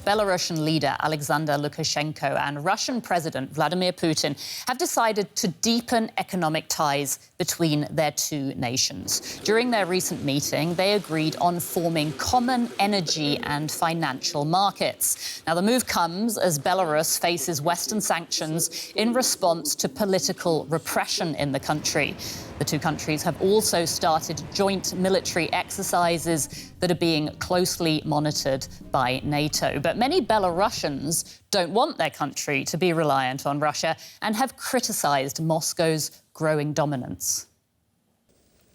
Belarusian leader Alexander Lukashenko and Russian President Vladimir Putin have decided to deepen economic ties between their two nations. During their recent meeting, they agreed on forming common energy and financial markets. Now, the move comes as Belarus faces Western sanctions in response to political repression in the country. The two countries have also started joint military exercises that are being closely monitored by NATO. But many Belarusians don't want their country to be reliant on Russia and have criticized Moscow's growing dominance.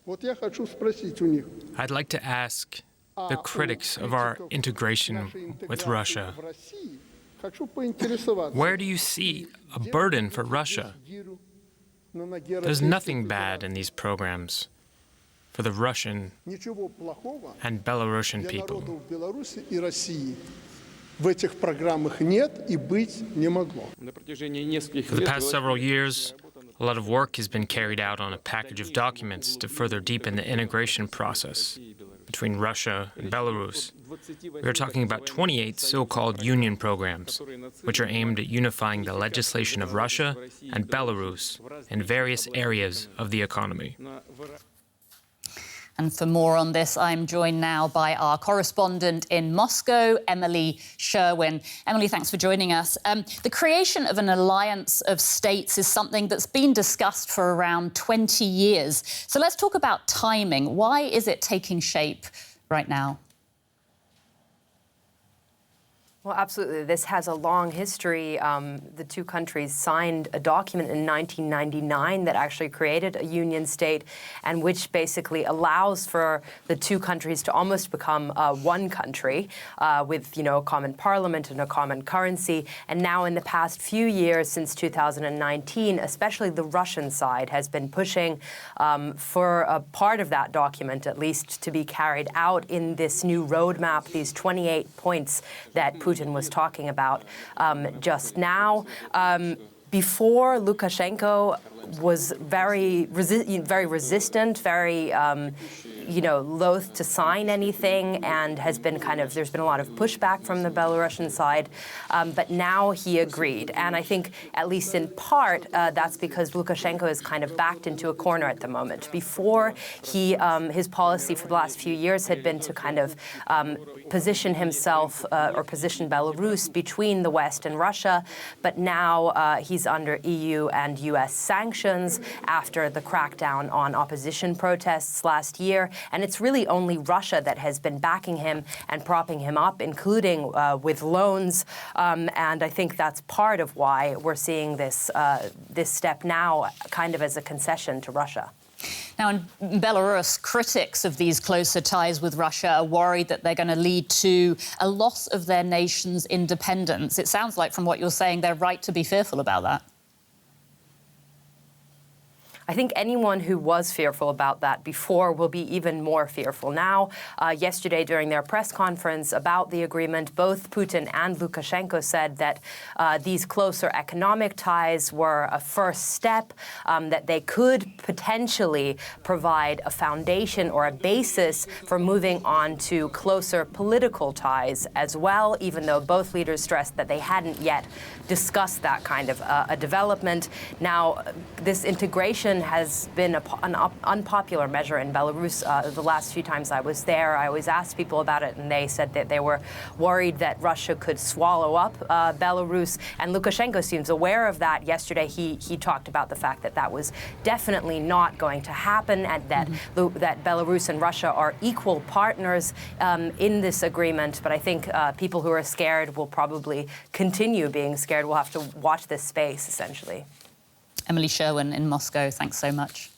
I'd like to ask the critics of our integration with Russia, where do you see a burden for Russia? There's nothing bad in these programs for the Russian and Belarusian people. For the past several years, a lot of work has been carried out on a package of documents to further deepen the integration process between Russia and Belarus. We are talking about 28 so-called union programs, which are aimed at unifying the legislation of Russia and Belarus in various areas of the economy. And for more on this, I'm joined now by our correspondent in Moscow, Emily Sherwin. Emily, thanks for joining us. The creation of an alliance of states is something that's been discussed for around 20 years. So let's talk about timing. Why is it taking shape right now? Well, absolutely. This has a long history. The two countries signed a document in 1999 that actually created a union state and which basically allows for the two countries to almost become one country with, a common parliament and a common currency. And now in the past few years, since 2019, especially the Russian side has been pushing for a part of that document, at least, to be carried out in this new roadmap, these 28 points that Putin was talking about just now. Before, Lukashenko was very resistant, very loath to sign anything, and has been there's been a lot of pushback from the Belarusian side, but now he agreed. And I think, at least in part, that's because Lukashenko is kind of backed into a corner at the moment. Before, his policy for the last few years had been to position himself or position Belarus between the West and Russia, but now he's under EU and US sanctions after the crackdown on opposition protests last year. And it's really only Russia that has been backing him and propping him up, including with loans. And I think that's part of why we're seeing this step now kind of as a concession to Russia. Now, in Belarus, critics of these closer ties with Russia are worried that they're going to lead to a loss of their nation's independence. It sounds like, from what you're saying, they're right to be fearful about that. I think anyone who was fearful about that before will be even more fearful now. Yesterday, during their press conference about the agreement, both Putin and Lukashenko said that these closer economic ties were a first step, that they could potentially provide a foundation or a basis for moving on to closer political ties as well, even though both leaders stressed that they hadn't yet discussed that kind of a development. Now, this integration has been an unpopular measure in Belarus. The last few times I was there, I always asked people about it, and they said that they were worried that Russia could swallow up Belarus. And Lukashenko seems aware of that. Yesterday, he talked about the fact that that was definitely not going to happen, and that that Belarus and Russia are equal partners in this agreement. But I think people who are scared will probably continue being scared. We'll have to watch this space, essentially. Emily Sherwin in Moscow, thanks so much.